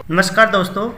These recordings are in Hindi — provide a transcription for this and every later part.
नमस्कार दोस्तों।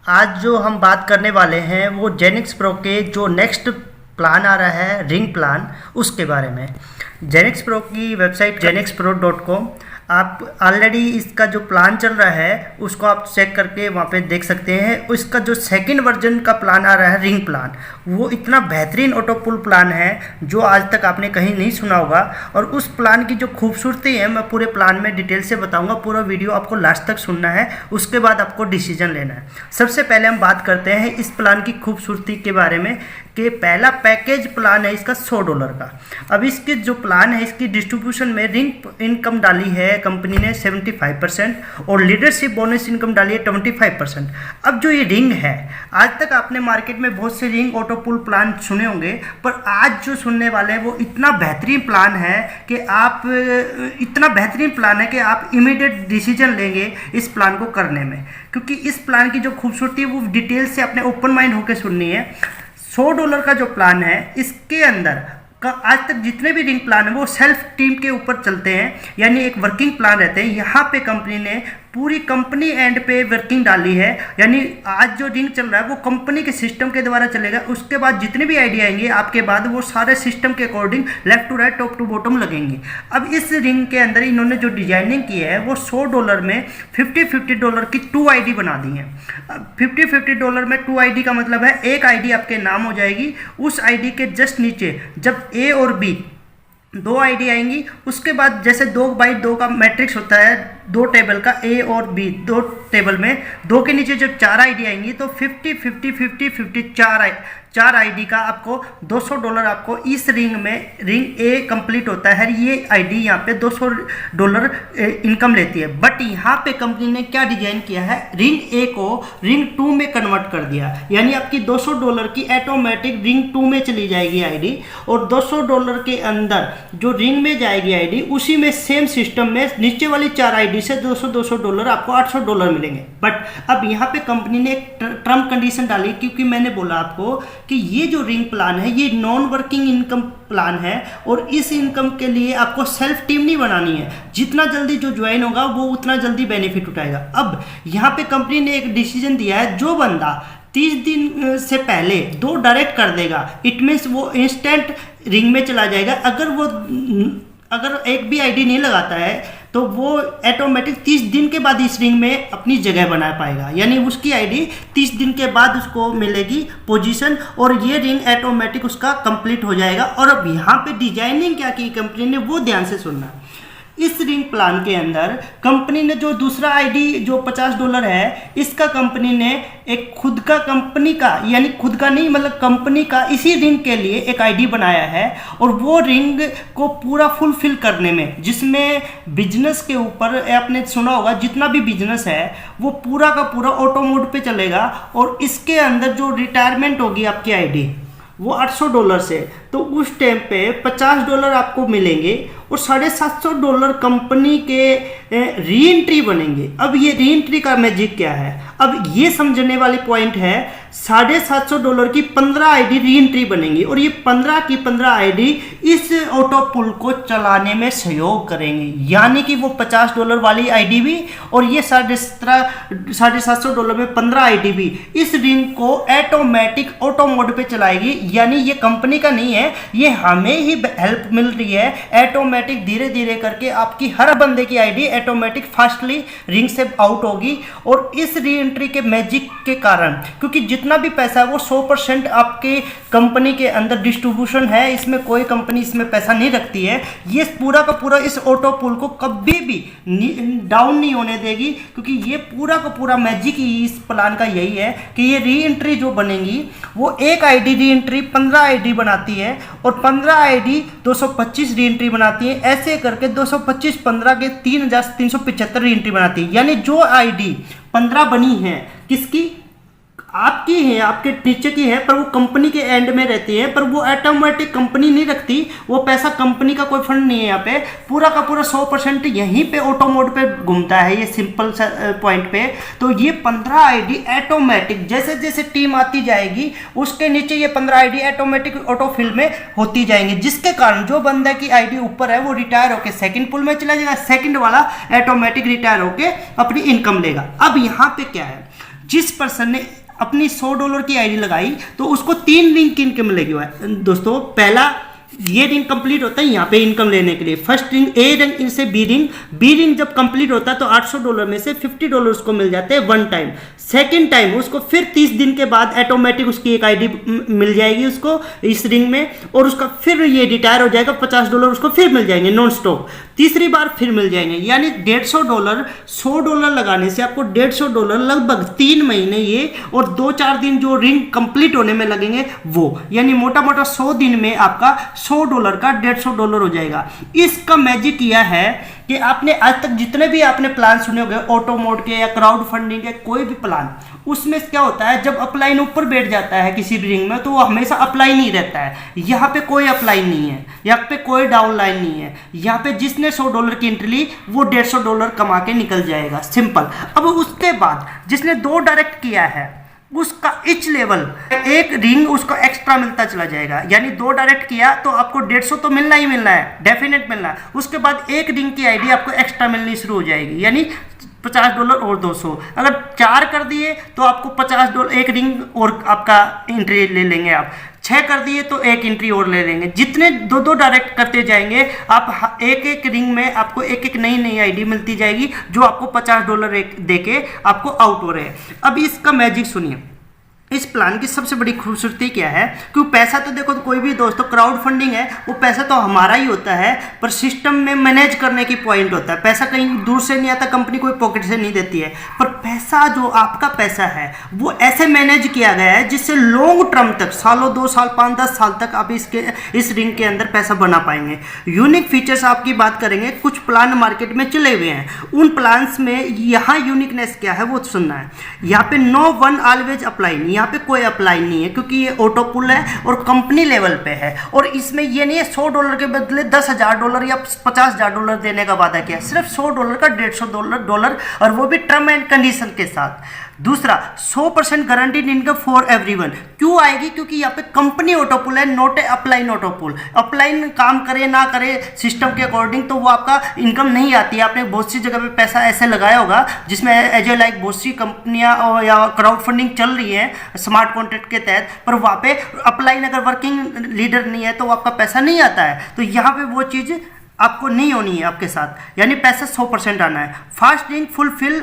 आज जो हम बात करने वाले हैं वो जेनिक्स प्रो के जो नेक्स्ट प्लान आ रहा है रिंग प्लान, उसके बारे में। जेनिक्स प्रो की वेबसाइट jenixpro.com, आप ऑलरेडी इसका जो प्लान चल रहा है उसको आप चेक करके वहाँ पे देख सकते हैं। उसका जो सेकंड वर्जन का प्लान आ रहा है रिंग प्लान, वो इतना बेहतरीन ऑटो पुल प्लान है जो आज तक आपने कहीं नहीं सुना होगा। और उस प्लान की जो खूबसूरती है मैं पूरे प्लान में डिटेल से बताऊंगा। पूरा वीडियो आपको लास्ट तक सुनना है, उसके बाद आपको डिसीजन लेना है। सबसे पहले हम बात करते हैं इस प्लान की खूबसूरती के बारे में कि पहला पैकेज प्लान है इसका $100 का। अब इसके जो प्लान है इसकी डिस्ट्रीब्यूशन में रिंग इनकम डाली है कंपनी ने 75% और लीडरशिप बोनस इनकम डाली है 25%। अब जो ये रिंग है, आज तक आपने मार्केट में बहुत से रिंग ऑटो पुल प्लान सुने होंगे, पर आज जो सुनने वाले हैं वो इतना बेहतरीन प्लान है कि आप इमीडिएट डिसीजन लेंगे इस प्लान को करने में। क्योंकि इस प्लान की जो खूबसूरती है वो डिटेल से अपने ओपन माइंड होकर सुननी है। $100 का जो प्लान है इसके अंदर का आज तक जितने भी रिंग प्लान है वो सेल्फ टीम के ऊपर चलते हैं, यानी एक वर्किंग प्लान रहते हैं। यहाँ पे कंपनी ने पूरी कंपनी एंड पे वर्किंग डाली है, यानी आज जो रिंग चल रहा है वो कंपनी के सिस्टम के द्वारा चलेगा। उसके बाद जितने भी आइडिया आएंगे आपके बाद वो सारे सिस्टम के according left to right top to bottom लगेंगे। अब इस रिंग के अंदर इन्होंने जो डिजाइनिंग की है वो $100 में $50 की 2 आईडी बना दी है। अब $50 में 2 आईडी का मतलब है एक आईडी आपके नाम हो जाएगी, उस आईडी के जस्ट नीचे जब ए और बी 2 आईडी आएंगी, उसके बाद जैसे 2x2 का मैट्रिक्स होता है 2 टेबल का, ए और बी 2 टेबल में 2 के नीचे जब 4 आईडी आएंगी तो 50 4 आईडी का आपको $200 आपको इस रिंग में रिंग ए कंप्लीट होता है। ये आईडी यहाँ पे $200 इनकम लेती है। बट यहाँ पे कंपनी ने क्या डिजाइन किया है, रिंग ए को रिंग 2 में कन्वर्ट कर दिया, यानी आपकी $200 की ऑटोमेटिक रिंग 2 में चली जाएगी आईडी, और $200 के अंदर जो रिंग में जाएगी आईडी उसी में सेम सिस्टम में नीचे वाली 4 आईडी से $200 आपको $800 मिलेंगे। बट अब यहाँ पे कंपनी ने एक टर्म कंडीशन डाली, क्योंकि मैंने बोला आपको कि ये जो रिंग प्लान है ये नॉन वर्किंग इनकम प्लान है और इस इनकम के लिए आपको सेल्फ टीम नहीं बनानी है। जितना जल्दी जो ज्वाइन होगा वो उतना जल्दी बेनिफिट उठाएगा। अब यहाँ पे कंपनी ने एक डिसीजन दिया है, जो बंदा 30 दिन से पहले 2 डायरेक्ट कर देगा, इट मीन्स वो इंस्टेंट रिंग में चला जाएगा। अगर एक भी आईडी नहीं लगाता है तो वो ऑटोमेटिक 30 दिन के बाद इस रिंग में अपनी जगह बना पाएगा, यानी उसकी आईडी 30 दिन के बाद उसको मिलेगी पोजीशन और ये रिंग ऑटोमेटिक उसका कंप्लीट हो जाएगा। और अब यहाँ पे डिजाइनिंग क्या की कंपनी ने वो ध्यान से सुनना। इस रिंग प्लान के अंदर कंपनी ने जो दूसरा आईडी जो $50 है, इसका कंपनी ने एक खुद का कंपनी का, यानी खुद का नहीं मतलब कंपनी का इसी रिंग के लिए एक आईडी बनाया है। और वो रिंग को पूरा फुलफिल करने में, जिसमें बिजनेस के ऊपर आपने सुना होगा जितना भी बिजनेस है वो पूरा का पूरा ऑटो मोड पे चलेगा। और इसके अंदर जो रिटायरमेंट होगी आपकी आईडी वो $800 से, तो उस टाइम पे $50 आपको मिलेंगे और $750 कंपनी के री एंट्री बनेंगे। अब ये री एंट्री का मैजिक क्या है, अब ये समझने वाली पॉइंट है। $750 की 15 आईडी री एंट्री बनेंगी और ये 15 की 15 आईडी इस ऑटो पुल को चलाने में सहयोग करेंगे, यानी कि वो $50 वाली आईडी भी और ये $750 में 15 आईडी भी इस रिंग को ऑटोमेटिक ऑटो मोड पे चलाएगी। यानी ये कंपनी का नहीं है, ये हमें ही हेल्प मिल रही है। ऑटोमेटिक धीरे धीरे करके आपकी हर बंदे की आईडी ऑटोमेटिक फास्टली रिंग से आउट होगी। और इस री एंट्री के मैजिक के कारण, क्योंकि जितना भी पैसा है वो 100% आपके कंपनी के अंदर डिस्ट्रीब्यूशन है, इसमें कोई कंपनी इसमें पैसा नहीं रखती है। ये पूरा का पूरा इस ऑटो पुल को कभी भी डाउन नहीं होने देगी, क्योंकि ये पूरा का पूरा मैजिक ही इस प्लान का यही है कि ये री एंट्री जो बनेगी वो एक आईडी री एंट्री 15 आईडी बनाती है और 15 आईडी 225 री एंट्री बनाती है। ऐसे करके 225 15 के 3375 री एंट्री बनाती है। यानी जो आईडी 15 बनी है किसकी, आपकी है, आपके नीचे की है, पर वो कंपनी के एंड में रहती है, पर वो ऑटोमेटिक कंपनी नहीं रखती, वो पैसा कंपनी का कोई फंड नहीं है। यहाँ पे पूरा का पूरा 100% यहीं पे ऑटो मोड पे घूमता है, ये सिंपल पॉइंट पे। तो ये 15 आईडी ऑटोमेटिक जैसे जैसे टीम आती जाएगी उसके नीचे ये 15 आईडी ऑटोमेटिक ऑटोफिल में होती जाएंगी, जिसके कारण जो बंदा की आईडी ऊपर है वो रिटायर होकर सेकंड पुल में चला जाएगा, सेकंड वाला ऑटोमेटिक रिटायर होकर अपनी इनकम लेगा। अब यहाँ पे क्या है, जिस पर्सन ने अपनी $100 की आईडी लगाई तो उसको 3 रिंग की इनकम मिलेगी दोस्तों। पहला ये रिंग कंप्लीट होता है यहाँ पे इनकम लेने के लिए, फर्स्ट रिंग ए रिंग इनसे बी रिंग जब कंप्लीट होता है तो $800 में से $50 उसको मिल जाते हैं वन टाइम। सेकंड टाइम उसको फिर 30 दिन के बाद ऑटोमेटिक उसकी एक आईडी मिल जाएगी उसको इस रिंग में, और उसका फिर ये रिटायर हो जाएगा, $50 उसको फिर मिल जाएंगे नॉन स्टॉप। तीसरी बार फिर मिल जाएंगे, यानी $150 $100 लगाने से आपको $150 लगभग 3 महीने ये, और 2-4 दिन जो रिंग कंप्लीट होने में लगेंगे वो, यानी मोटा मोटा 100 दिन में आपका $100 का $150 हो जाएगा। इसका मैजिक किया है कि आपने आज तक जितने भी आपने प्लान सुने होंगे ऑटो मोड के या क्राउड फंडिंग के, कोई भी प्लान, उसमें क्या होता है जब अपलाइन ऊपर बैठ जाता है किसी भी रिंग में तो वो हमेशा अपलाइन ही रहता है। यहाँ पे कोई अपलाइन नहीं है, यहाँ पे कोई डाउन लाइन नहीं है, यहाँ पे जिसने $100 की एंट्री ली वो $150 कमा के निकल जाएगा, सिंपल। अब उसके बाद जिसने 2 डायरेक्ट किया है उसका इच लेवल एक रिंग उसको एक्स्ट्रा मिलता चला जाएगा, यानी 2 डायरेक्ट किया तो आपको 150 तो मिलना ही मिलना है, डेफिनेट मिलना है। उसके बाद एक रिंग की आईडी आपको एक्स्ट्रा मिलनी शुरू हो जाएगी, यानी $50 और 200। अगर 4 कर दिए तो आपको $50 एक रिंग और आपका एंट्री ले लेंगे, आप 6 कर दिए तो एक एंट्री और ले लेंगे। जितने 2-2 डायरेक्ट करते जाएंगे आप एक एक रिंग में आपको एक एक नई नई आईडी मिलती जाएगी, जो आपको $50 दे के आपको आउट हो रहे हैं। अब इसका मैजिक सुनिए, इस प्लान की सबसे बड़ी खूबसूरती क्या है कि पैसा तो देखो तो कोई भी दोस्तों क्राउड फंडिंग है वो पैसा तो हमारा ही होता है, पर सिस्टम में मैनेज करने की पॉइंट होता है। पैसा कहीं दूर से नहीं आता, कंपनी कोई पॉकेट से नहीं देती है, पर पैसा जो आपका पैसा है वो ऐसे मैनेज किया गया है जिससे लॉन्ग टर्म तक, सालों 2 साल 5-10 साल तक आप इस रिंग के अंदर पैसा बना पाएंगे। यूनिक फीचर्स आपकी बात करेंगे, कुछ प्लान मार्केट में चले हुए हैं, उन प्लान्स में यहाँ यूनिकनेस क्या है वो सुनना है। यहाँ पे नो वन ऑलवेज अप्लाई, यहाँ पे कोई अप्लाई नहीं है क्योंकि ये ऑटो पुल है और कंपनी लेवल पे है, और इसमें ये नहीं है $100 के बदले $10,000 या $50,000 देने का वादा किया, सिर्फ $100 का $150, और वो भी टर्म एंड कंडीशन के साथ। दूसरा 100% गारंटीड इनकम फॉर एवरीवन। क्यों आएगी? क्योंकि यहाँ पे कंपनी ऑटो पुल है, not a upline auto pull. Upline काम करे ना करे सिस्टम के अकॉर्डिंग तो वो आपका इनकम नहीं आती है। आपने बहुत सी जगह पे पैसा ऐसे लगाया होगा जिसमें एज ए लाइक बहुत सी कंपनियां या क्राउड फंडिंग चल रही है स्मार्ट कॉन्ट्रैक्ट के तहत, पर वहाँ पे अपलाइन अगर वर्किंग लीडर नहीं है तो आपका पैसा नहीं आता है। तो यहाँ पे वो चीज़ आपको नहीं होनी है आपके साथ, यानी पैसा 100% आना है। फास्ट रिंग फुलफिल,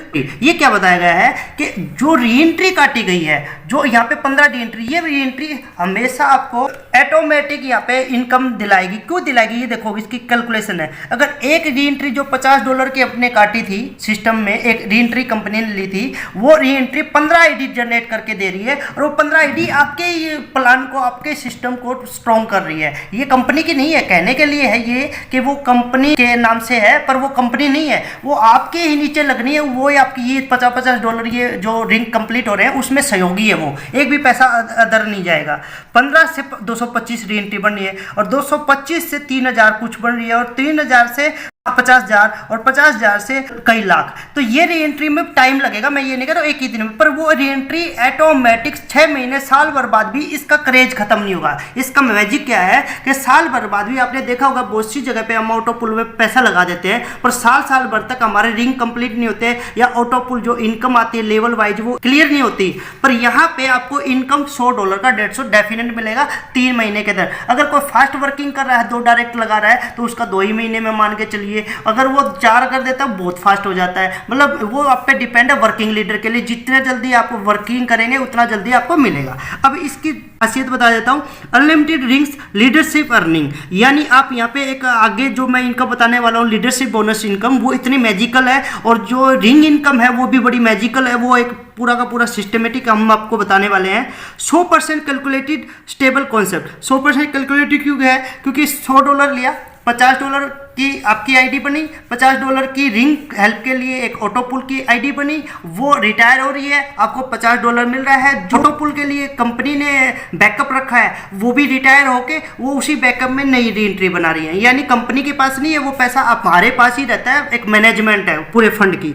ये क्या बताया गया है कि जो री एंट्री काटी गई है, जो यहाँ पे 15 री एंट्री, ये री एंट्री हमेशा आपको ऑटोमेटिक यहाँ पे इनकम दिलाएगी। क्यों दिलाएगी? ये देखो इसकी कैलकुलेशन है। अगर एक री एंट्री जो $50 की अपने काटी थी सिस्टम में, एक री एंट्री कंपनी ने ली थी, वो री एंट्री 15 आईडी जनरेट करके दे रही है, और वो 15 आईडी आपके प्लान को, आपके सिस्टम को स्ट्रॉन्ग कर रही है। ये कंपनी की नहीं है, कहने के लिए है ये कि वो कंपनी के नाम से है, पर वो कंपनी नहीं है, वो आपके ही नीचे लगनी है। वो आपकी ये $50 ये जो रिंग कंप्लीट हो रहे हैं उसमें सहयोगी है, वो एक भी पैसा अदर नहीं जाएगा। 15 से 225 री एंट्री बन रही है, और 225 से 3000 कुछ बन रही है, और 3000 से 50,000, और 50,000 से कई लाख। तो ये री एंट्री में टाइम लगेगा, मैं ये नहीं कह रहा हूँ एक ही दिन में, पर वो री एंट्री ऑटोमेटिक 6 महीने साल भर बाद भी इसका क्रेज खत्म नहीं होगा। इसका मैजिक क्या है कि साल भर बाद भी, आपने देखा होगा बहुत सी जगह पे हम ऑटो पुल में पैसा लगा देते हैं, पर साल भर तक हमारे रिंग कंप्लीट नहीं होते, या ऑटो पुल जो इनकम आती है लेवल वाइज वो क्लियर नहीं होती। पर यहाँ पे आपको इनकम $100 का 150 डेफिनेट मिलेगा 3 महीने के अंदर। अगर कोई फास्ट वर्किंग कर रहा है, 2 डायरेक्ट लगा रहा है, तो उसका 2 ही महीने में मान के चलिए। अगर वो 4 कर देता है बहुत फास्ट हो जाता है। मतलब वो आप पे डिपेंड है वर्किंग लीडर के लिए, जितने जल्दी आप वर्किंग करेंगे उतना जल्दी आपको मिलेगा। अब इसकी खासियत बता देता हूँ, अनलिमिटेड रिंग्स लीडरशिप अर्निंग, यानी आप यहाँ पे एक आगे जो मैं इनकम बताने वाला हूँ लीडरशिप बोनस इनकम, वो इतनी मैजिकल है, और जो रिंग इनकम है वो भी बड़ी मैजिकल है। वो एक पूरा का पूरा सिस्टमेटिक हम आपको बताने वाले हैं। 100% कैलकुलेटेड स्टेबल कॉन्सेप्ट। 100% कैलकुलेटेड क्यों है? क्योंकि $100 लिया, $50 की आपकी आईडी बनी, $50 की रिंग हेल्प के लिए एक ऑटो पुल की आईडी बनी, वो रिटायर हो रही है, आपको $50 मिल रहा है। जो ऑटो पुल के लिए कंपनी ने बैकअप रखा है वो भी रिटायर होके वो उसी बैकअप में नई री एंट्री बना रही है, यानी कंपनी के पास नहीं है, वो पैसा हमारे पास ही रहता है, एक मैनेजमेंट है पूरे फंड की।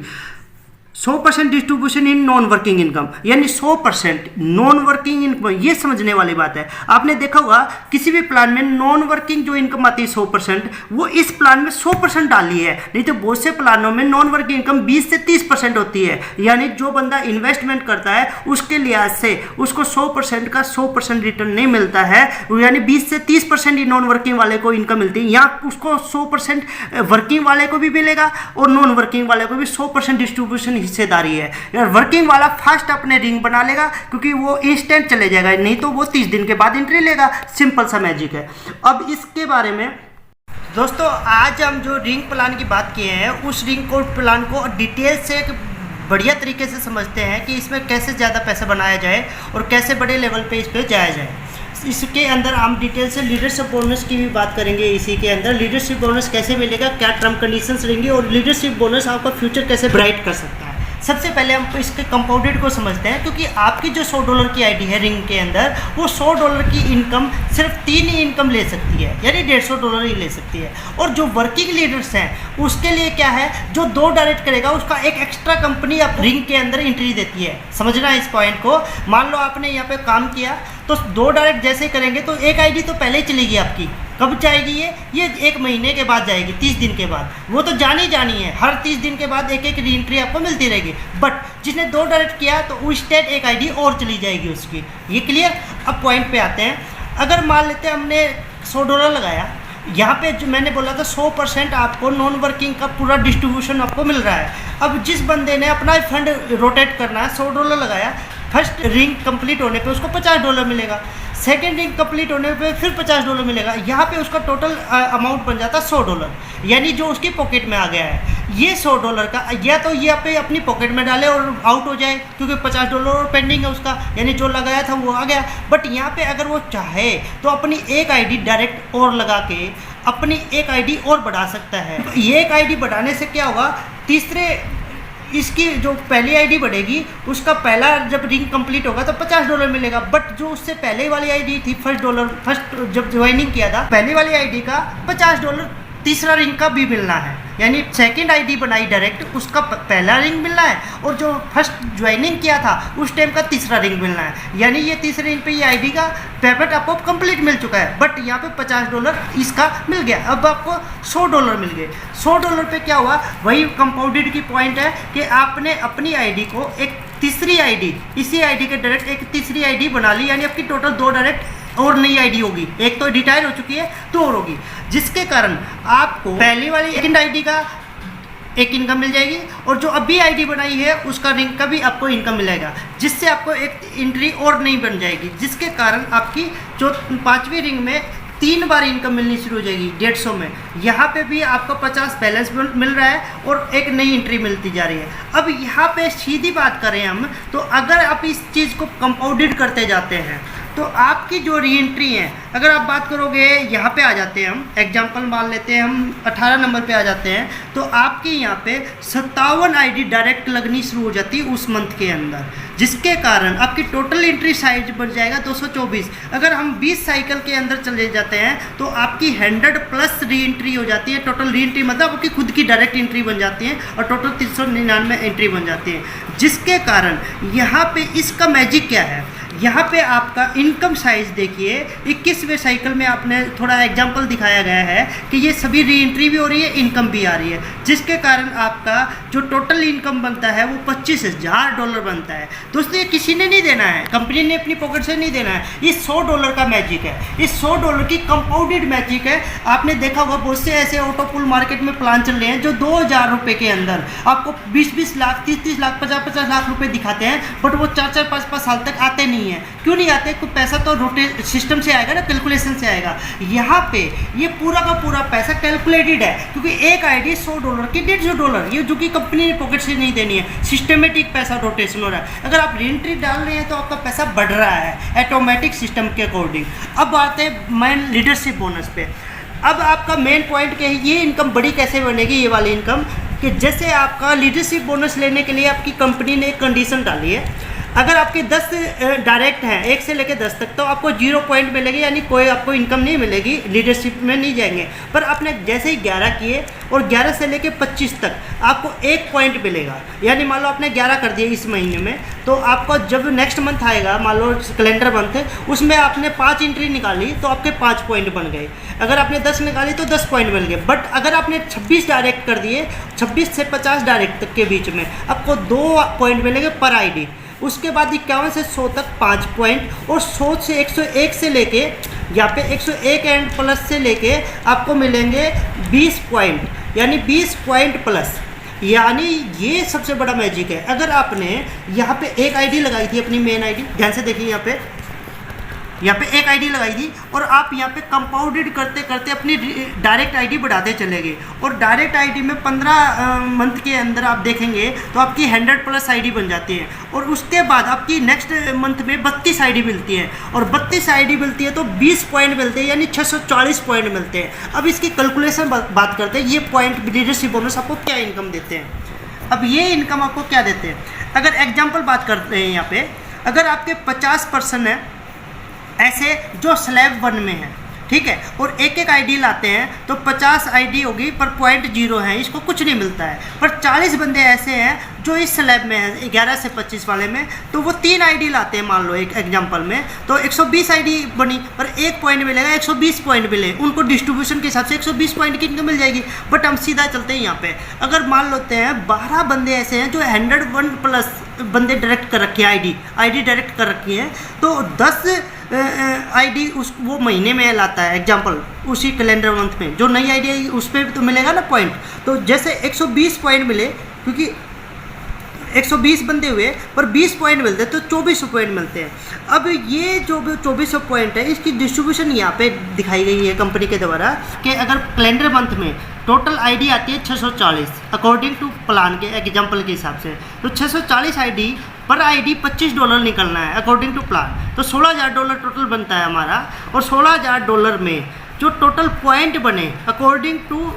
100% distribution in non working income, यानी 100% नॉन वर्किंग इनकम, ये समझने वाली बात है। आपने देखा होगा किसी भी प्लान में नॉन वर्किंग जो इनकम आती है 100%, वो इस प्लान में 100% डाली है, नहीं तो बहुत से प्लानों में नॉन वर्किंग इनकम 20 से 30% होती है, यानी जो बंदा इन्वेस्टमेंट करता है उसके लिहाज से उसको 100% का 100% रिटर्न नहीं मिलता है, यानी 20 से 30% ही नॉन वर्किंग वाले को इनकम मिलती है। यहाँ उसको 100% वर्किंग वाले को भी मिलेगा और नॉन वर्किंग वाले को भी 100% डिस्ट्रीब्यूशन हिस्सेदारी है। यार वर्किंग वाला फास्ट अपने रिंग बना लेगा क्योंकि वो इंस्टेंट चले जाएगा, नहीं तो वो 30 दिन के बाद एंट्री लेगा। सिंपल सा मैजिक है। अब इसके बारे में दोस्तों आज हम जो रिंग प्लान की बात किए हैं, उस रिंग को प्लान को डिटेल से एक बढ़िया तरीके से समझते हैं कि इसमें कैसे ज़्यादा पैसा बनाया जाए और कैसे बड़े लेवल पे इस पर जाया जाए। इसके अंदर हम डिटेल से लीडरशिप बोनस की भी बात करेंगे। इसी के अंदर लीडरशिप बोनस कैसे मिलेगा, क्या टर्म कंडीशंस रहेंगी और लीडरशिप बोनस आपका फ्यूचर कैसे ब्राइट कर सकता है। सबसे पहले हम इसके कंपाउंडेड को समझते हैं, क्योंकि आपकी जो $100 की आईडी है रिंग के अंदर, वो $100 की इनकम सिर्फ 3 ही इनकम ले सकती है, यानी $150 ही ले सकती है। और जो वर्किंग लीडर्स हैं उसके लिए क्या है, जो 2 डायरेक्ट करेगा उसका एक एक्स्ट्रा कंपनी आप रिंग के अंदर एंट्री देती है। समझना है इस पॉइंट को। मान लो आपने यहाँ पे काम किया तो 2 डायरेक्ट जैसे करेंगे तो एक आईडी तो पहले ही चलेगी आपकी। कब जाएगी ये 1 महीने के बाद जाएगी, 30 दिन के बाद। वो तो जानी है, हर 30 दिन के बाद एक री एंट्री आपको मिलती रहेगी। बट जिसने 2 डायरेक्ट किया तो उस स्टेट एक आईडी और चली जाएगी उसकी। ये क्लियर। अब पॉइंट पे आते हैं। अगर मान लेते हैं हमने $100 लगाया, यहाँ पे जो मैंने बोला था 100% आपको नॉन वर्किंग का पूरा डिस्ट्रीब्यूशन आपको मिल रहा है। अब जिस बंदे ने अपना फंड रोटेट करना है, $100 लगाया, फर्स्ट रिंग कंप्लीट होने पे उसको $50 मिलेगा, सेकेंड रिंग कंप्लीट होने पे फिर $50 मिलेगा। यहाँ पे उसका टोटल अमाउंट बन जाता है $100, यानी जो उसकी पॉकेट में आ गया है। ये $100 का या तो ये पे अपनी पॉकेट में डाले और आउट हो जाए, क्योंकि $50 और पेंडिंग है उसका, यानी जो लगाया था वो आ गया। बट यहाँ पे अगर वो चाहे तो अपनी एक आईडी डायरेक्ट और लगा के अपनी एक आईडी और बढ़ा सकता है। ये एक आईडी बढ़ाने से क्या होगा, तीसरे इसकी जो पहली आईडी बढ़ेगी उसका पहला जब रिंग कंप्लीट होगा तो $50 मिलेगा। बट जो उससे पहले वाली आईडी थी फर्स्ट जब ज्वाइनिंग किया था, पहली वाली आईडी का $50 तीसरा रिंग का भी मिलना है, यानी सेकंड आईडी बनाई डायरेक्ट उसका पहला रिंग मिलना है और जो फर्स्ट ज्वाइनिंग किया था उस टाइम का तीसरा रिंग मिलना है, यानी ये तीसरे रिंग पे ये आईडी का पेमेंट आपको कंप्लीट मिल चुका है। बट यहाँ पे $50 इसका मिल गया, अब आपको $100 मिल गए। $100 पे क्या हुआ, वही कंपाउंडेड की पॉइंट है कि आपने अपनी आईडी को एक तीसरी आईडी, इसी आईडी के डायरेक्ट एक तीसरी आईडी बना ली, यानी आपकी टोटल 2 डायरेक्ट और नई आईडी होगी। एक तो रिटायर हो चुकी है, 2 और होगी, जिसके कारण आपको पहली वाली सेकंड आईडी का एक इनकम मिल जाएगी और जो अभी आईडी बनाई है उसका रिंग का भी आपको इनकम मिलेगा, जिससे आपको एक एंट्री और नहीं बन जाएगी, जिसके कारण आपकी जो 5वीं रिंग में 3 बार इनकम मिलनी शुरू हो जाएगी 150 में। यहाँ पे भी आपको 50 बैलेंस मिल रहा है और एक नई एंट्री मिलती जा रही है। अब यहाँ पे सीधी बात करें हम, तो अगर आप इस चीज़ को कंपाउंडेड करते जाते हैं तो आपकी जो री एंट्री है, अगर आप बात करोगे, यहाँ पे आ जाते हैं हम, एग्जांपल मान लेते हैं हम 18 नंबर पे आ जाते हैं, तो आपकी यहाँ पे 57 आईडी डायरेक्ट लगनी शुरू हो जाती है उस मंथ के अंदर, जिसके कारण आपकी टोटल एंट्री साइज बढ़ जाएगा 224। अगर हम 20 साइकिल के अंदर चले जाते हैं तो आपकी 100+ री एंट्री हो जाती है। टोटल री एंट्री मतलब आपकी खुद की डायरेक्ट एंट्री बन जाती है और टोटल 399 एंट्री बन जाती है, जिसके कारण यहाँ पे इसका मैजिक क्या है, यहाँ पे आपका इनकम साइज देखिए 21वें साइकिल में आपने थोड़ा एग्जांपल दिखाया गया है कि ये सभी री एंट्री भी हो रही है, इनकम भी आ रही है, जिसके कारण आपका जो टोटल इनकम बनता है वो $25,000 बनता है। दोस्तों ये किसी ने नहीं देना है, कंपनी ने अपनी पॉकेट से नहीं देना है, ये $100 का मैजिक है, इस $100 की कंपाउंडेड मैजिक है। आपने देखा होगा बहुत से ऐसे ऑटो पुल मार्केट में प्लान चल रहे हैं जो 2000 रुपये के अंदर आपको 20-20 लाख, 30-30 लाख, 50-50 लाख रुपये दिखाते हैं, बट वो 4-4, 5-5 साल तक आते नहीं है। क्यों नहीं आते? कोई पैसा तो रोटेट सिस्टम से आएगा ना, कैलकुलेशन से आएगा। यहाँ पे ये पूरा का पूरा पैसा कैलकुलेटेड है, क्योंकि एक आईडी $100 की $150, ये जो कि कंपनी ने पॉकेट से नहीं देनी है, सिस्टमेटिक पैसा रोटेशन हो रहा है। अगर आप रीएंट्री डाल रहे हैं तो आपका पैसा बढ़ रहा है ऑटोमेटिक सिस्टम के अकॉर्डिंग। अब आते हैं मेन लीडरशिप बोनस पे। अब आपका मेन पॉइंट क्या है, ये इनकम बड़ी कैसे बनेगी, ये वाली इनकम, कि जैसे आपका लीडरशिप बोनस लेने के लिए आपकी कंपनी ने एक कंडीशन डाली है, अगर आपके 10 डायरेक्ट हैं 1 से लेकर 10 तक, तो आपको 0 पॉइंट मिलेगी, यानी कोई आपको इनकम नहीं मिलेगी, लीडरशिप में नहीं जाएंगे। पर आपने जैसे ही 11 किए और 11 से लेकर 25 तक आपको 1 पॉइंट मिलेगा। यानी मान लो आपने 11 कर दिए इस महीने में, तो आपको जब नेक्स्ट मंथ आएगा, मान लो कैलेंडर मंथ है, उसमें आपने 5 एंट्री निकाली तो आपके 5 पॉइंट बन गए। अगर आपने 10 निकाली तो 10 पॉइंट मिल गए। बट अगर आपने 26 डायरेक्ट कर दिए, 26 से 50 डायरेक्ट तक के बीच में, आपको 2 पॉइंट मिलेंगे पर आईडी। उसके बाद 51 से 100 तक 5 पॉइंट, और 100 से 101 से लेके यहाँ पे 101 एंड प्लस से लेके आपको मिलेंगे 20 पॉइंट, यानी 20 पॉइंट प्लस। यानी ये सबसे बड़ा मैजिक है। अगर आपने यहाँ पे एक आईडी लगाई थी, अपनी मेन आईडी, ध्यान से देखिए, यहाँ पे एक आईडी लगाई थी, और आप यहाँ पे कंपाउंडेड करते करते अपनी डायरेक्ट आईडी बढ़ाते चले गए, और डायरेक्ट आईडी में 15 मंथ के अंदर आप देखेंगे तो आपकी 100+ आईडी बन जाती है। और उसके बाद आपकी नेक्स्ट मंथ में 32 आईडी मिलती है, और 32 आईडी मिलती है तो 20 पॉइंट मिलते हैं, यानी 640 पॉइंट मिलते हैं। अब इसकी कैलकुलेशन बात करते हैं, ये पॉइंट लीडरशिप बोनस आपको क्या इनकम देते हैं। अब ये इनकम आपको क्या देते हैं, अगर एग्जाम्पल बात करते हैं यहाँ पे, अगर आपके 50% है ऐसे जो स्लैब 1 में है, ठीक है, और एक एक आईडी लाते हैं तो 50 आईडी होगी, पर पॉइंट 0 है, इसको कुछ नहीं मिलता है। पर 40 बंदे ऐसे हैं जो इस स्लैब में है 11 से 25 वाले में, तो वो 3 आईडी लाते हैं, मान लो एक एग्जांपल में, तो 120 आईडी बनी, पर 1 पॉइंट मिलेगा, 120 पॉइंट मिले, उनको डिस्ट्रीब्यूशन के हिसाब से 120 पॉइंट की इनकम मिल जाएगी। बट हम सीधा चलते हैं यहाँ पे, अगर मान लेते हैं 12 बंदे ऐसे हैं जो 101+ बंदे डायरेक्ट कर रखे हैं, आईडी डायरेक्ट कर रखी है, तो 10 आईडी उस वो महीने में लाता है, एग्जांपल उसी कैलेंडर मंथ में जो नई आईडी आई उस पर तो मिलेगा ना पॉइंट। तो जैसे 120 पॉइंट मिले, क्योंकि 120 बंदे हुए पर 20 पॉइंट मिलते हैं, तो 2400 पॉइंट मिलते हैं। अब ये जो 2400 पॉइंट है, इसकी डिस्ट्रीब्यूशन यहाँ पे दिखाई गई है कंपनी के द्वारा, कि अगर कैलेंडर मंथ में टोटल आईडी आती है 640 अकॉर्डिंग टू प्लान के एग्जांपल के हिसाब से, तो 640 आईडी पर आईडी $25 निकलना है अकॉर्डिंग टू प्लान, तो $16,000 टोटल बनता है हमारा। और $16,000 में जो टोटल पॉइंट बने अकॉर्डिंग टू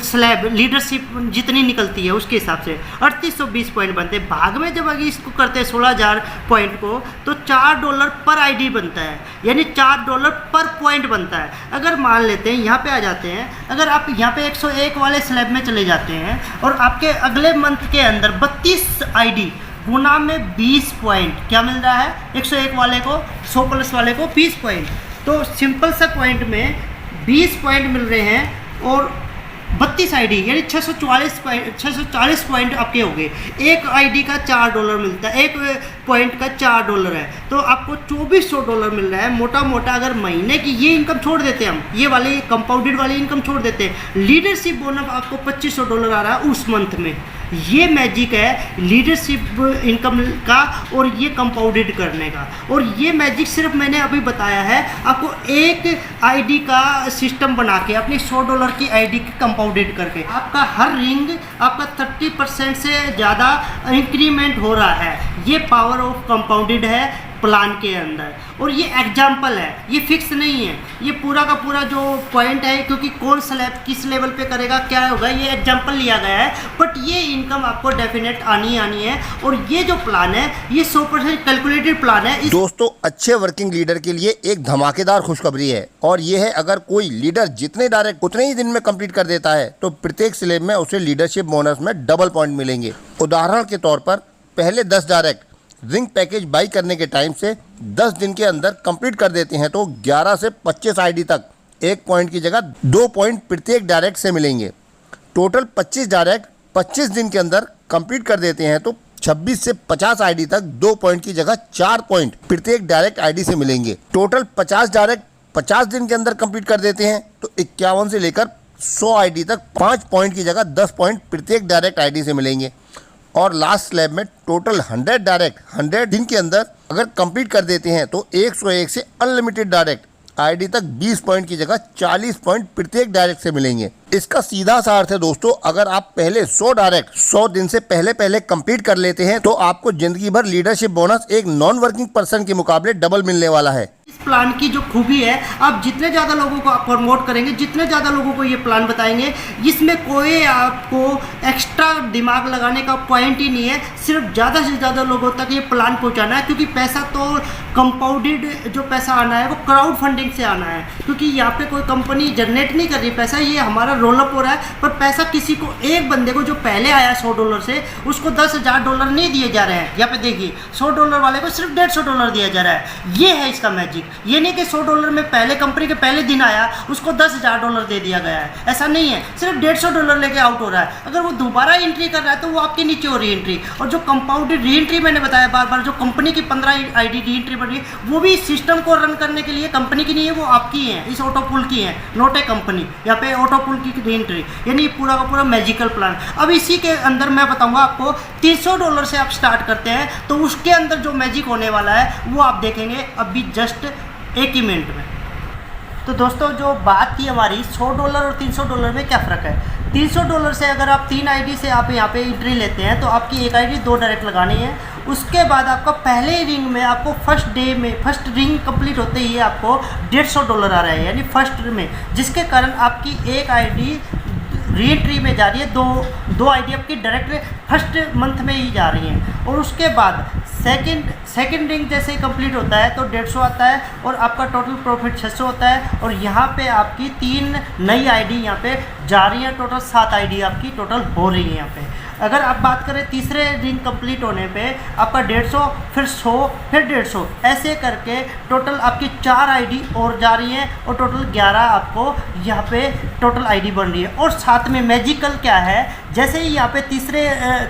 स्लैब लीडरशिप जितनी निकलती है उसके हिसाब से 3820 पॉइंट बनते हैं। भाग में जब अगर इसको करते हैं 16,000 पॉइंट को, तो $4 पर आईडी बनता है, यानी $4 पर पॉइंट बनता है। अगर मान लेते हैं यहाँ पे आ जाते हैं, अगर आप यहाँ पे 101 वाले स्लैब में चले जाते हैं और आपके अगले मंथ के अंदर 32 आईडी गुना में 20 पॉइंट क्या मिल रहा है, 101 वाले को 100+ वाले को 20 पॉइंट, तो सिंपल सा पॉइंट में 20 पॉइंट मिल रहे हैं, और 32 आईडी यानी 640 पॉइंट आपके हो गए। एक आईडी का $4 मिलता है, एक पॉइंट का $4 है, तो आपको $2400 मिल रहा है मोटा मोटा। अगर महीने की ये इनकम छोड़ देते हैं हम, ये वाली कंपाउंडेड वाली इनकम छोड़ देते हैं, लीडरशिप बोनस आपको $2500 आ रहा है उस मंथ में। ये मैजिक है लीडरशिप इनकम का और ये कंपाउंडेड करने का। और ये मैजिक सिर्फ मैंने अभी बताया है आपको, एक आईडी का सिस्टम बना के अपनी $100 की आईडी कंपाउंडेड करके आपका हर रिंग आपका 30% से ज़्यादा इंक्रीमेंट हो रहा है। ये पावर ऑफ कंपाउंडेड है प्लान के अंदर। और ये एग्जाम्पल है, ये फिक्स नहीं है, ये पूरा का पूरा जो पॉइंट है, क्योंकि कौन स्लैब किस लेवल पे करेगा क्या होगा, ये एग्जाम्पल लिया गया है। बट ये इनकम आपको डेफिनेट आनी है। और ये जो प्लान है ये 100% कैलकुलेटेड प्लान है। दोस्तों, अच्छे वर्किंग लीडर के लिए एक धमाकेदार खुशखबरी है, और ये है अगर कोई लीडर जितने डायरेक्ट उतने ही दिन में कंप्लीट कर देता है तो प्रत्येक स्लैब में उसे लीडरशिप बोनस में डबल पॉइंट मिलेंगे। उदाहरण के तौर पर पहले 10 डायरेक्ट रिंग पैकेज बाई करने के टाइम से 10 दिन के अंदर कंप्लीट कर देते हैं तो 11 से 25 आईडी तक 1 पॉइंट की जगह 2 पॉइंट प्रत्येक डायरेक्ट से मिलेंगे। टोटल 25 डायरेक्ट 25 दिन के अंदर कंप्लीट कर देते हैं तो 26 से 50 आईडी तक 2 पॉइंट की जगह 4 पॉइंट प्रत्येक डायरेक्ट आईडी से मिलेंगे। टोटल 50 डायरेक्ट 50 दिन के अंदर कंप्लीट कर देते हैं तो 51 से लेकर 100 आईडी तक 5 पॉइंट की जगह 10 पॉइंट प्रत्येक डायरेक्ट आईडी से मिलेंगे। और लास्ट स्लैब में टोटल 100 डायरेक्ट 100 दिन के अंदर अगर कंप्लीट कर देते हैं तो 101 से अनलिमिटेड डायरेक्ट आईडी तक 20 पॉइंट की जगह 40 पॉइंट प्रत्येक डायरेक्ट से मिलेंगे। इसका सीधा सा अर्थ है दोस्तों, अगर आप पहले 100 डायरेक्ट 100 दिन से पहले कंप्लीट कर लेते हैं तो आपको जिंदगी भर लीडरशिप बोनस एक नॉन वर्किंग पर्सन के मुकाबले डबल मिलने वाला है। प्लान की जो खूबी है, आप जितने ज़्यादा लोगों को आप प्रमोट करेंगे, जितने ज़्यादा लोगों को ये प्लान बताएंगे, इसमें कोई आपको एक्स्ट्रा दिमाग लगाने का पॉइंट ही नहीं है। सिर्फ ज़्यादा से ज़्यादा लोगों तक ये प्लान पहुंचाना है, क्योंकि पैसा तो कंपाउंडेड जो पैसा आना है वो क्राउड फंडिंग से आना है, क्योंकि यहाँ पे कोई कंपनी जनरेट नहीं कर रही पैसा, ये हमारा रोल अप हो रहा है। पर पैसा किसी को, एक बंदे को जो पहले आया $100 से, उसको $10,000 नहीं दिए जा रहे हैं। यहाँ पे देखिए, $100 वाले को सिर्फ $150 दिया जा रहा है। ये है इसका मैजिक। ये नहीं कि $100 में पहले कंपनी के पहले दिन आया उसको $10,000 दे दिया गया है, ऐसा नहीं है। सिर्फ $150 लेके आउट हो रहा है। अगर वो दोबारा एंट्री कर रहा है तो वो आपके नीचे हो रही है एंट्री। और जो कंपाउंडेड री एंट्री मैंने बताया बार बार, जो कंपनी की 15 ID री एंट्री बन रही है, वो भी सिस्टम को रन करने के लिए कंपनी की नहीं है, वो आपकी है, इस ऑटोपुल की है, नोट ए कंपनी। यहाँ पे ऑटोपुल की री एंट्री, यानी पूरा का पूरा मैजिकल प्लान। अब इसी के अंदर मैं बताऊंगा आपको, $300 से आप स्टार्ट करते हैं तो उसके अंदर जो मैजिक होने वाला है वो आप देखेंगे अभी जस्ट एक ही मिनट में। तो दोस्तों, जो बात थी हमारी $100 और $300 में क्या फ़र्क है। $300 से अगर आप 3 ID से आप यहाँ पे एंट्री लेते हैं तो आपकी एक ID 2 डायरेक्ट लगानी है। उसके बाद आपका पहले रिंग में आपको फर्स्ट डे में, फर्स्ट रिंग कंप्लीट होते ही आपको $150 आ रहा है, यानी फर्स्ट में, जिसके कारण आपकी एक ID री एंट्री में जा रही है, दो ID आपकी डायरेक्ट फर्स्ट मंथ में ही जा रही हैं। और उसके बाद सेकंड रिंग जैसे ही कंप्लीट होता है तो 150 आता है और आपका टोटल प्रॉफिट 600 होता है। और यहाँ पे आपकी 3 नई ID यहाँ पे जा रही है, टोटल 7 ID आपकी टोटल हो रही है यहाँ पे। अगर आप बात करें तीसरे रिंग कंप्लीट होने पे आपका 150, फिर 100, फिर 150, ऐसे करके टोटल आपकी 4 ID और जा रही है और टोटल 11 आपको यहाँ पे टोटल ID बन रही है। और साथ में मैजिकल क्या है, जैसे ही यहाँ पे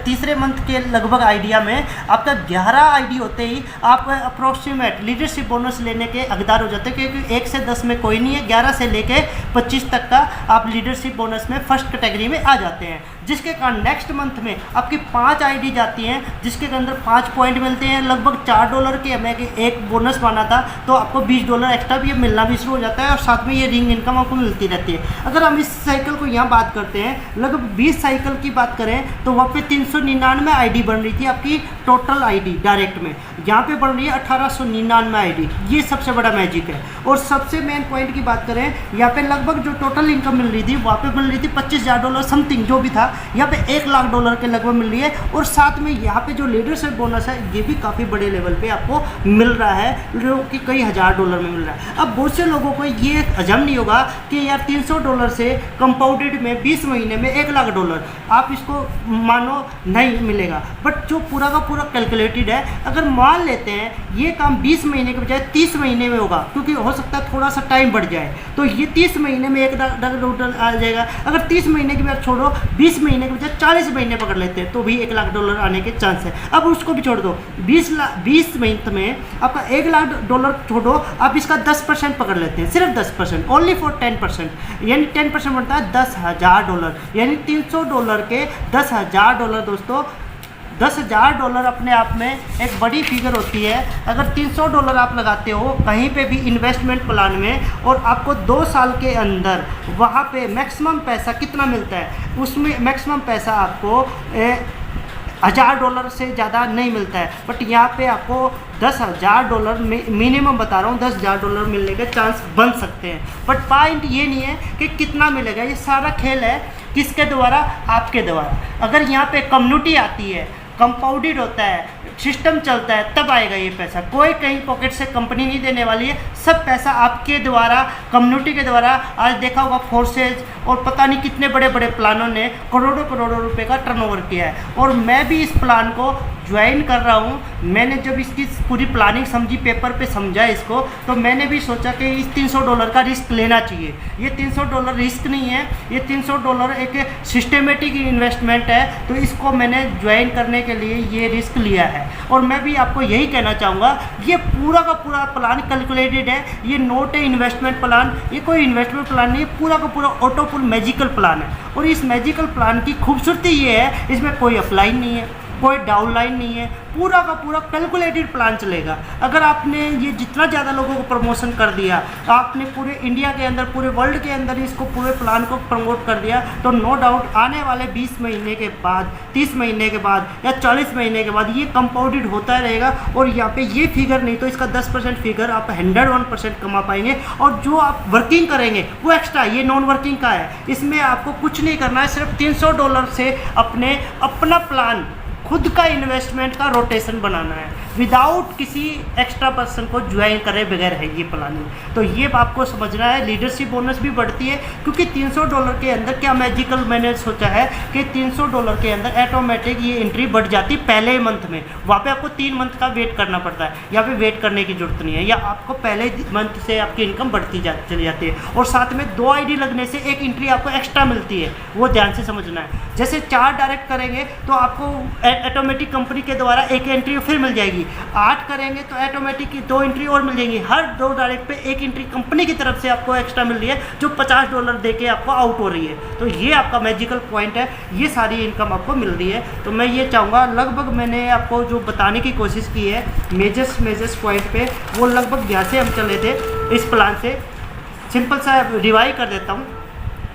तीसरे मंथ के लगभग आइडिया में आपका 11 ID होते ही आप अप्रोक्सीमेट लीडरशिप बोनस लेने के हकदार हो जाते हैं, क्योंकि 1 से 10 में कोई नहीं है, 11 से लेके 25 तक का आप लीडरशिप बोनस में फर्स्ट कैटेगरी में आ जाते हैं। जिसके कारण नेक्स्ट मंथ में आपकी 5 ID जाती हैं, जिसके अंदर 5 पॉइंट मिलते हैं। लगभग $4 के हमें एक बोनस पाना था तो आपको $20 एक्स्ट्रा भी मिलना भी शुरू हो जाता है, और साथ में ये रिंग इनकम आपको मिलती रहती है। अगर हम इस साइकिल को यहाँ बात करते हैं, लगभग 20 साइकिल की बात करें तो वहाँ पे 399 ID बन रही थी आपकी टोटल ID डायरेक्ट में, यहाँ पे बन रही है 1899 ID। ये सबसे बड़ा मैजिक है। और सबसे मेन पॉइंट की बात करें, यहाँ पे लगभग जो टोटल इनकम मिल रही थी वहाँ पे मिल रही थी $25,000 समथिंग जो भी था, यहाँ पे $1,00,000 के लगभग मिल रही है। और साथ में यहाँ पे जो लीडरशिप बोनस है ये भी काफ़ी बड़े लेवल पे आपको मिल रहा है, जो कि कई $1,000 में मिल रहा है। अब बहुत से लोगों को ये हजम नहीं होगा कि यार $300 से कंपाउंडेड में 20 महीने में $1,00,000 आप इसको मानो नहीं मिलेगा, बट जो पूरा का पूरा कैलकुलेटेड है। अगर मान लेते हैं ये काम 20 महीने के बजाय 30 महीने में होगा, क्योंकि हो सकता है थोड़ा सा टाइम बढ़ जाए, तो ये 30 महीने में $1,00,000 आ जाएगा। अगर 30 महीने की बात छोड़ो, 20 महीने के बजाय 40 महीने पकड़ लेते हैं तो भी $1,00,000 आने के चांस है। अब उसको भी छोड़ दो, 20 मंथ में आपका $1,00,000 छोड़ो, आप इसका 10% पकड़ लेते हैं, सिर्फ 10%, ओनली फॉर 10%, यानी 10% बनता है $10,000, यानी $300 के $10,000 दोस्तों। $10,000 अपने आप में एक बड़ी फिगर होती है। अगर $300 आप लगाते हो कहीं पे भी इन्वेस्टमेंट प्लान में, और आपको 2 साल के अंदर वहाँ पे मैक्सिमम पैसा कितना मिलता है, उसमें मैक्सिमम पैसा आपको $1,000 से ज़्यादा नहीं मिलता है। बट यहाँ पे आपको $10,000 मिनिमम बता रहा हूँ, $10,000 मिलने के चांस बन सकते हैं। बट पॉइंट ये नहीं है कि कितना मिलेगा, ये सारा खेल है किसके द्वारा, आपके द्वारा। अगर यहाँ पे कम्युनिटी आती है, कंपाउंडेड होता है, सिस्टम चलता है, तब आएगा ये पैसा। कोई कहीं पॉकेट से कंपनी नहीं देने वाली है, सब पैसा आपके द्वारा, कम्युनिटी के द्वारा। आज देखा होगा फोर्सेज और पता नहीं कितने बड़े बड़े प्लानों ने करोड़ों रुपए का टर्नओवर किया है। और मैं भी इस प्लान को ज्वाइन कर रहा हूँ। मैंने जब इसकी पूरी प्लानिंग समझी, पेपर पे समझा इसको, तो मैंने भी सोचा कि इस $300 का रिस्क लेना चाहिए। ये $300 रिस्क नहीं है, ये $300 एक सिस्टमेटिक इन्वेस्टमेंट है, तो इसको मैंने ज्वाइन करने के लिए ये रिस्क लिया है। और मैं भी आपको यही कहना चाहूँगा, ये पूरा का पूरा प्लान कैलकुलेटेड है, ये नोट है इन्वेस्टमेंट प्लान, ये कोई इन्वेस्टमेंट प्लान नहीं है, पूरा का पूरा ऑटोपुल मैजिकल प्लान है। और इस मैजिकल प्लान की खूबसूरती ये है, इसमें कोई ऑफलाइन नहीं है, कोई डाउनलाइन नहीं है, पूरा का पूरा कैलकुलेटेड प्लान चलेगा। अगर आपने ये जितना ज़्यादा लोगों को प्रमोशन कर दिया, आपने पूरे इंडिया के अंदर, पूरे वर्ल्ड के अंदर इसको पूरे प्लान को प्रमोट कर दिया, तो नो डाउट आने वाले 20 महीने के बाद, 30 महीने के बाद या 40 महीने के बाद ये कंपाउंडेड होता रहेगा। और यहाँ पे ये फिगर नहीं तो इसका 10% फिगर आप 101% कमा पाएंगे। और जो आप वर्किंग करेंगे वो एक्स्ट्रा, ये नॉन वर्किंग का है, इसमें आपको कुछ नहीं करना है, सिर्फ $300 से अपना प्लान, खुद का इन्वेस्टमेंट का रोटेशन बनाना है, विदाउट किसी एक्स्ट्रा पर्सन को ज्वाइन करे बगैर है ये प्लानिंग। तो ये आपको समझना है। लीडरशिप बोनस भी बढ़ती है क्योंकि $300 के अंदर क्या मैजिकल मैंने सोचा है कि $300 के अंदर ऑटोमेटिक ये एंट्री बढ़ जाती पहले ही मंथ में। वहाँ पे आपको 3 मंथ का वेट करना पड़ता है, यहाँ पे वेट करने की जरूरत नहीं है, या आपको पहले मंथ से आपकी इनकम बढ़ती चली जाती है। और साथ में 2 ID लगने से एक एंट्री आपको एक्स्ट्रा मिलती है, वो ध्यान से समझना है। जैसे 4 डायरेक्ट करेंगे तो आपको ऑटोमेटिक कंपनी के द्वारा एक एंट्री फिर मिल जाएगी, 8 करेंगे तो ऑटोमेटिक की 2 एंट्री और मिल जाएंगी। हर 2 डायरेक्ट पे एक एंट्री कंपनी की तरफ से आपको एक्स्ट्रा मिल रही है, जो $50 दे के आपको आउट हो रही है। तो ये आपका मैजिकल पॉइंट है, ये सारी इनकम आपको मिल रही है। तो मैं ये चाहूँगा, लगभग मैंने आपको जो बताने की कोशिश की है मेजर्स पॉइंट पे, वो लगभग यहाँ से हम चले थे इस प्लान से। सिंपल सा रिवाइज कर देता हूँ।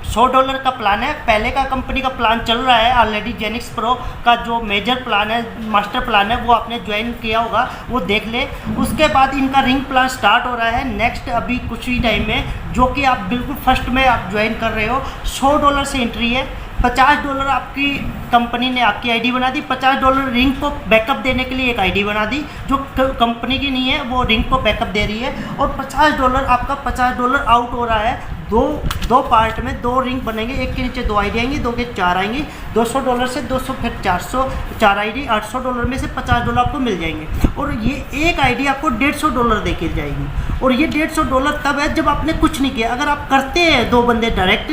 $100 का प्लान है, पहले का कंपनी का प्लान चल रहा है ऑलरेडी। जेनिक्स प्रो का जो मेजर प्लान है, मास्टर प्लान है, वो आपने ज्वाइन किया होगा, वो देख ले। उसके बाद इनका रिंग प्लान स्टार्ट हो रहा है नेक्स्ट अभी कुछ ही टाइम में, जो कि आप बिल्कुल फर्स्ट में आप ज्वाइन कर रहे हो। $100 से एंट्री है, $50 आपकी कंपनी ने आपकी आईडी बना दी, $50 रिंग को बैकअप देने के लिए एक आईडी बना दी जो कंपनी की नहीं है, वो रिंग को बैकअप दे रही है। और $50 आपका $50 आउट हो रहा है। दो पार्ट में 2 रिंग बनेंगे, एक के नीचे 2 आईडी आएंगी, 2 के 4 आएंगी। $200 से 200 फिर 400, 4 आईडी, $800 में से $50 आपको मिल जाएंगे। और ये एक आईडी आपको $150 दे के जाएगी। और ये $150 तब है जब आपने कुछ नहीं किया। अगर आप करते हैं 2 बंदे डायरेक्ट,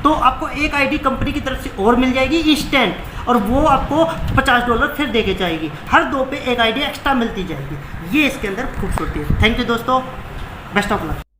तो आपको एक आईडी कंपनी की तरफ से और मिल जाएगी इंस्टेंट, और वो आपको $50 फिर दे के जाएगी। हर 2 पे एक आईडी एक्स्ट्रा मिलती जाएगी। ये इसके अंदर खूबसूरती है। थैंक यू दोस्तों, बेस्ट ऑफ लक।